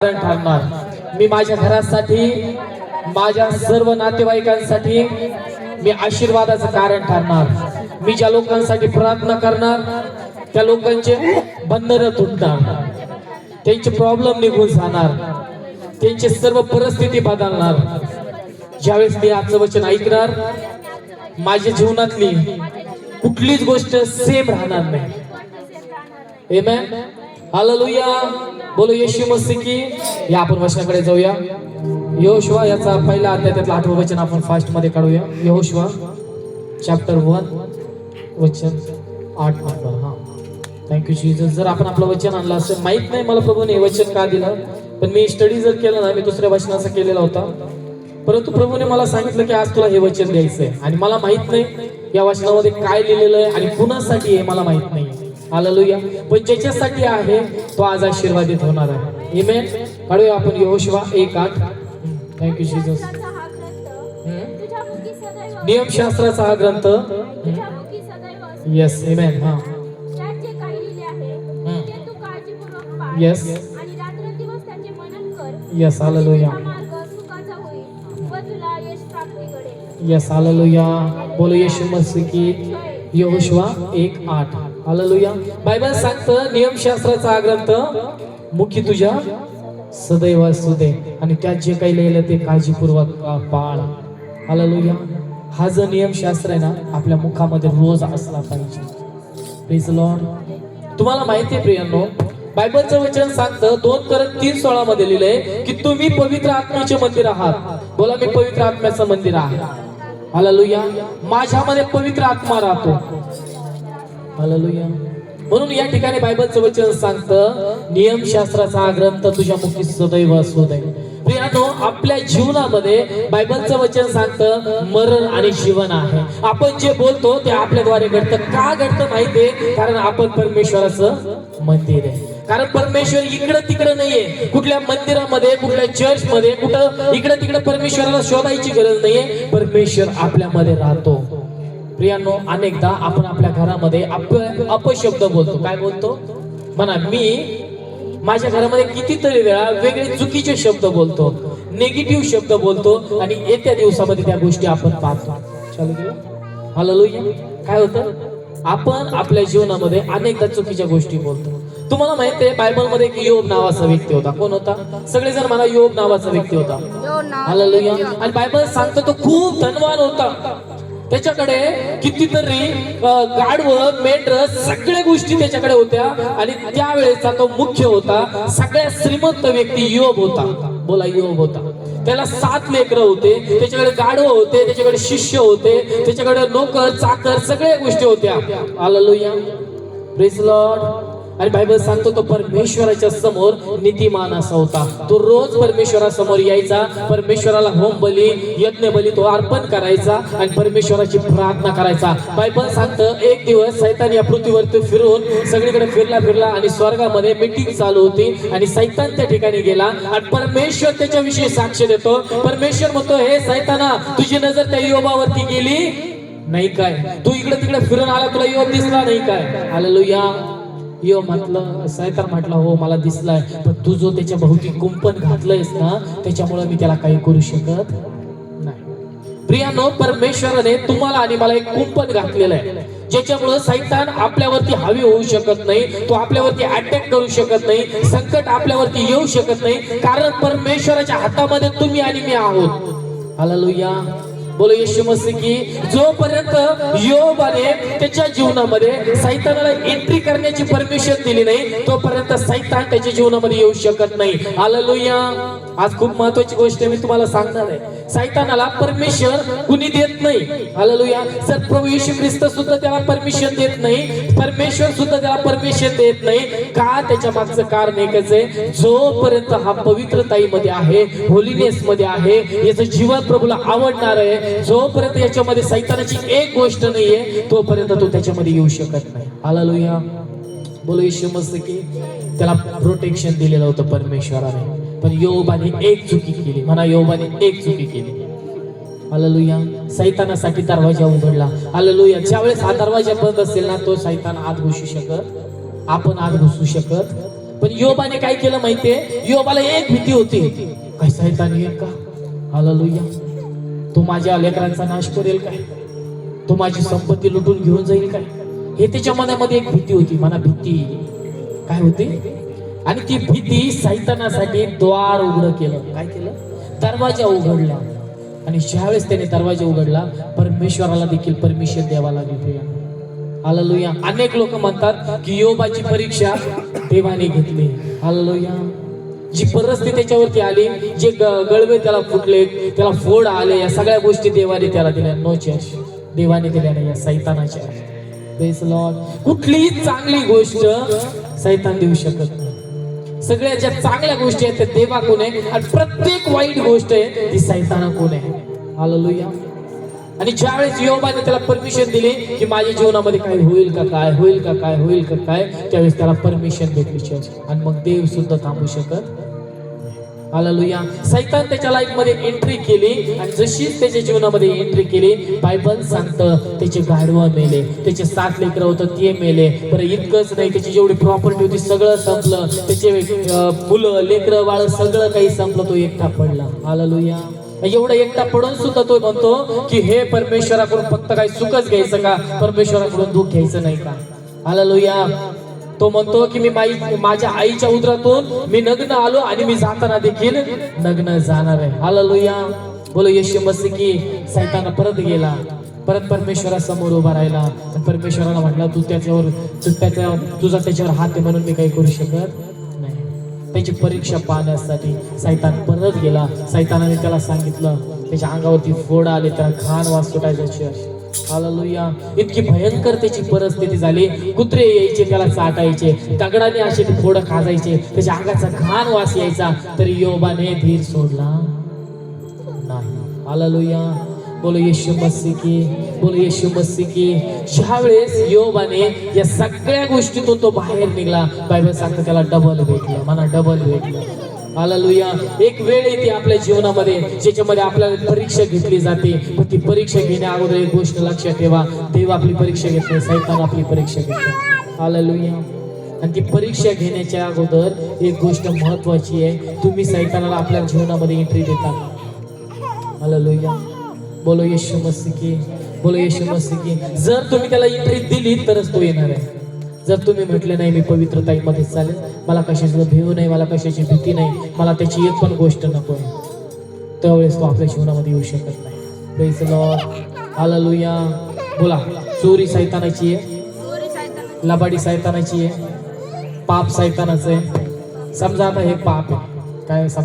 ठरणार। मी माझ्या घरासाठी, माझ्या सर्व नातेवाईकांसाठी मी आशीर्वादाचं कारण ठरणार। मी ज्या लोकांसाठी प्रार्थना करणार त्या लोकांचे बंधन तुटणार, त्यांचे प्रॉब्लेम निघून जाणार, त्यांची सर्व परिस्थिती बदलणार। ज्यावेळेस मी आजचं वचन ऐकणार माझ्या जीवनातली कुठलीच गोष्ट सेम राहणार नाही। आमेन, हालेलुया, बोलो येशू मसीह की। या आपण वचनाकडे जाऊया। यहोशुआ याचा पहिला अध्याय त्यातलं 8वं वचन आपण फास्ट मध्ये काढूया। यहोशुआ चॅप्टर 1 वचन 8 नंबर। हा, थँक्यू जीसस। जर आपण आपलं वचन आणलं असेल, माहित नाही मला प्रभूने हे वचन का दिलं, पण मी स्टडी जर केलं ना, मी दुसऱ्या वचनाचा केलेला होता, परंतु प्रभूने मला सांगितलं की आज तुला हे वचन द्यायचंय आणि मला माहित नाही या वचनामध्ये काय लिहिलेलं आहे आणि कुणासाठी हे मला माहित नाही। हालेलुया, पण ज्याच्यासाठी आहे तो आज आशीर्वादित होणार आहे। आमेन। काढूया आपण यहोशुआ 1:8। Thank you Jesus. नियमशास्त्राचा हा ग्रंथ, यस, आमेन। हा, yes yes, hallelujah, yes, hallelujah, बोलो येशू मसीह की। यहोशुआ 1:8। हालेलुया। बायबल सांगतं नियमशास्त्राचा हा ग्रंथ मुखी तुझ्या सदैव असू दे आणि त्यात जे काही लिहिलं ते काळजीपूर्वक पाळ। हालेलुया। हा जो नियमशास्त्र आहे ना, आपल्या मुखामध्ये रोज असला पाहिजे। Praise Lord. तुम्हाला माहिती आहे प्रियांनो, बायबलचं वचन सांगतं 2 Corinthians 3:16 मध्ये लिहिलंय की तुम्ही पवित्र आत्म्याचे मंदिर आहात। बोला, मी पवित्र आत्म्याचं मंदिर आहे। हालेलुया। माझ्यामध्ये पवित्र आत्मा राहतो। हालेलुया। म्हणून या ठिकाणी बायबलचं वचन सांगतं नियमशास्त्राचा हा ग्रंथ तुझ्या मुखी सदैव असू दे। प्रियानो, आपल्या जीवनामध्ये बायबलचं वचन सांगतं मरण आणि जीवन आहे। आपण जे बोलतो ते आपल्याद्वारे घडतं। का घडतं माहितीये? कारण आपण परमेश्वराचं मंदिर आहे। कारण परमेश्वर इकडं तिकडं नाहीये, कुठल्या मंदिरामध्ये, कुठल्या चर्च मध्ये, कुठं इकडं तिकडं परमेश्वराला शोधायची गरज नाहीये। परमेश्वर आपल्यामध्ये राहतो। प्रियांनो, अनेकदा आपण आपल्या घरामध्ये अपशब्द बोलतो। काय बोलतो? म्हणा, मी माझ्या घरामध्ये कितीतरी वेळा वेगळे चुकीचे शब्द बोलतो, निगेटिव्ह शब्द बोलतो आणि येत्या दिवसामध्ये त्या गोष्टी आपण पाहतो। चालू केलं? हालेलुया। काय होतं? आपण आपल्या जीवनामध्ये अनेकदा चुकीच्या गोष्टी बोलतो। तुम्हाला माहिती आहे बायबलमध्ये एक योब नावाचा व्यक्ती होता। कोण होता? सगळेजण मला योब नावाचा व्यक्ती होता। हालेलुया। आणि बायबल सांगतो तो खूप धनवान होता। त्याच्याकडे कितीतरी गाढवं, मेंढरं, सगळ्या गोष्टी त्याच्याकडे होत्या आणि त्यावेळेचा तो मुख्य होता। सगळ्यात श्रीमंत व्यक्ती योब होता। बोला, योब होता। त्याला 7 लेकरं होते, त्याच्याकडे गाढवं होते, त्याच्याकडे शिष्य होते, त्याच्याकडे नोकर चाकर सगळ्या गोष्टी होत्या। Hallelujah, praise Lord. आणि बायबल सांगतो तो परमेश्वराच्या समोर नीतिमान असा होता। तो रोज परमेश्वरासमोर यायचा, परमेश्वराला होम बली, यज्ञ बली तो अर्पण करायचा आणि परमेश्वराची प्रार्थना करायचा। बायबल सांगतं एक दिवस सैतान या पृथ्वीवरती फिरून सगळीकडे फिरला आणि स्वर्गामध्ये मीटिंग चालू होती आणि सैतान त्या ठिकाणी गेला आणि परमेश्वर त्याच्याविषयी साक्ष देतो। परमेश्वर म्हणतो, हे सैताना, तुझी नजर त्या योबावरती गेली नाही काय? तू इकडे तिकडे फिरून आला, तुला योब दिसला नाही काय? हालेलुया। यो म्हटलं, सैतान म्हटलं, हो मला दिसलाय, पण तू जो त्याच्या भोवती कुंपण घातलंयस ना, त्याच्यामुळे मी त्याला काही करू शकत नाही। प्रियानो, परमेश्वराने तुम्हाला आणि मला एक कुंपण घातलेलं आहे, ज्याच्यामुळे सैतान आपल्यावरती हावी होऊ शकत नाही, तो आपल्यावरती अटॅक करू शकत नाही, संकट आपल्यावरती येऊ शकत नाही, कारण परमेश्वराच्या हातामध्ये तुम्ही आणि मी आहोत। हालेलुया, बोलो येशू मसीह की। जोपर्यंत योबाने त्याच्या जीवनामध्ये सैतानाला एंट्री करण्याची परमिशन दिली नाही, तोपर्यंत सैतान त्याच्या जीवनामध्ये येऊ शकत नाही। हालेलुया। आज खूप महत्वाची गोष्ट मी तुम्हाला सांगणार आहे। सैतानाला परमिशन कुणी देत नाही। हालेलुया। सर प्रभू येशू ख्रिस्त सुद्धा त्याला परमिशन देत नाही, परमेश्वर सुद्धा त्याला परमिशन देत नाही। का? त्याच्या मागचं कारण एकच आहे, जोपर्यंत हा पवित्रताईमध्ये आहे, होलीनेस मध्ये आहे, याचं जीवन प्रभूला आवडणार आहे, जोपर्यंत याच्यामध्ये सैतानाची एक गोष्ट नाहीये, तोपर्यंत तो त्याच्यामध्ये येऊ शकत नाही। हालेलुया, बोलो येशू मसीह की। त्याला प्रोटेक्शन दिलेलं होतं परमेश्वराने, पण योबाने एक चुकी केली। म्हणा, योबाने एक चुकी केली। हालेलुया। सैतानासाठी दरवाजा उघडला। हालेलुया। ज्यावेळेस हा दरवाजा बंद असेल ना, तो सैतान आत घुसू शकत, आपण आत घुसू शकत पण योबाने काय केलं माहितीये, योबाला एक भीती होती, काय सैतान येईल का, हालेलुया, तो माझ्या लेकरांचा नाश करेल काय, तो माझी संपत्ती लुटून घेऊन जाईल काय, हे त्याच्या मनामध्ये एक भीती होती. मना भीती काय होती, आणि ती भीती सैतानासाठी द्वार उघड केलं. काय केलं, दरवाजा उघडला. आणि ज्यावेळेस त्याने दरवाजा उघडला, परमेश्वराला देखील परमिशन द्यावा लागली. हालेलुया. अनेक लोक म्हणतात की योबाची परीक्षा देवाने घेतली. हालेलुया. जी परिस्थिती त्याच्यावरती आली, जे गळवे त्याला फुटले, त्याला फोड आले, या सगळ्या गोष्टी देवाने त्याला दिल्या. नो चर्च, देवाने दिल्या नाही, या सैतानाच्या. Praise Lord. कुठलीही चांगली गोष्ट सैतान देऊ शकत नाही. सगळ्या ज्या चांगल्या गोष्टी आहेत त्या देवाकडून आहे, आणि प्रत्येक वाईट गोष्ट आहे ती सैतानाकडून आहे. हालेलुया. आणि ज्यावेळेस योबाने त्याला परमिशन दिली की माझ्या जीवनामध्ये काय होईल का, काय होईल का, काय होईल का, काय, त्यावेळेस त्याला परमिशन भेटली चर्च. आणि मग देव सुद्धा थांबू शकत. हालेलुया. सैतान त्याच्या लाईफ मध्ये एंट्री केली, आणि जशीच त्याच्या जीवनामध्ये एंट्री केली, बायबल सांगतं त्याचे गाढवं मेले, त्याचे 7 लेकरं होतं ते मेले. बरं इतकंच नाही, त्याची जेवढी प्रॉपर्टी होती सगळं संपलं, त्याचे मुलं लेकरं बाळ सगळं काही संपलं, तो एकटा पडला. हालेलुया. एवढा एकटा पडून सुद्धा तो म्हणतो की हे परमेश्वराकडून फक्त काही सुखच घ्यायचं का, परमेश्वराकडून दुःख घ्यायचं नाही का. हालेलुया. तो म्हणतो की मी माझ्या आईच्या उदरातून मी नग्न आलो, आणि मी जाताना देखील नग्न जाणार आहे. हालेलुया. बोलो येशू मसीह की. सैतान परत गेला, परत परमेश्वरासमोर उभा राहिला, आणि परमेश्वराला म्हटलं तुझा त्याच्यावर हात आहे म्हणून मी काही करू शकत नाही. त्याची परीक्षा पाहण्यासाठी सैतान परत गेला. सैतानाने त्याला सांगितलं, त्याच्या अंगावरती फोड आले, त्याला घाण वास सुटायचा. हालेलुया. इतकी भयंकर त्याची परिस्थिती झाली, कुत्रे यायचे त्याला चाटायचे, दगडाने असे ते फोड खाजायचे, त्याच्या अंगाचा घाण वास यायचा, तरी योबाने धीर सोडला नाही. हालेलुया. बोलो येशू मसीह की. बोलो येशू मसीह की. ज्यावेळेस योबाने या सगळ्या गोष्टीतून तो बाहेर निघला, बायबल सांगतं त्याला डबल भेटलं. मला डबल भेटलं. हालेलुया. एक वेळ येते आपल्या जीवनामध्ये ज्याच्यामध्ये आपल्याला परीक्षा घेतली जाते, पण ती परीक्षा घेण्या अगोदर एक गोष्ट लक्षात ठेवा, देव आपली परीक्षा घेत नाही, सैतान आपली परीक्षा घेतो. हालेलुया. आणि ती परीक्षा घेण्याच्या अगोदर एक गोष्ट महत्वाची आहे, तुम्ही सैतानाला आपल्या जीवनामध्ये एंट्री देता. हालेलुया. बोलो येशू मसीह की. बोलो येशू मसीह की. जर तुम्ही त्याला एंट्री दिली तरच तो येणार आहे. जर तुम्ही म्हटले नाही मी पवित्रताईमध्ये चालेल, मला कशाचं भेव नाही, मला कशाची भीती नाही, मला त्याची एक पण गोष्ट नको आहे, त्यावेळेस तो आपल्या जीवनामध्ये येऊ शकत नाही. Praise Lord. हालेलुया. बोला. चोरी सैतानाची आहे, लबाडी सैतानाची आहे, पाप सैतानाचं आहे. समजा आता हे पाप आहे, काय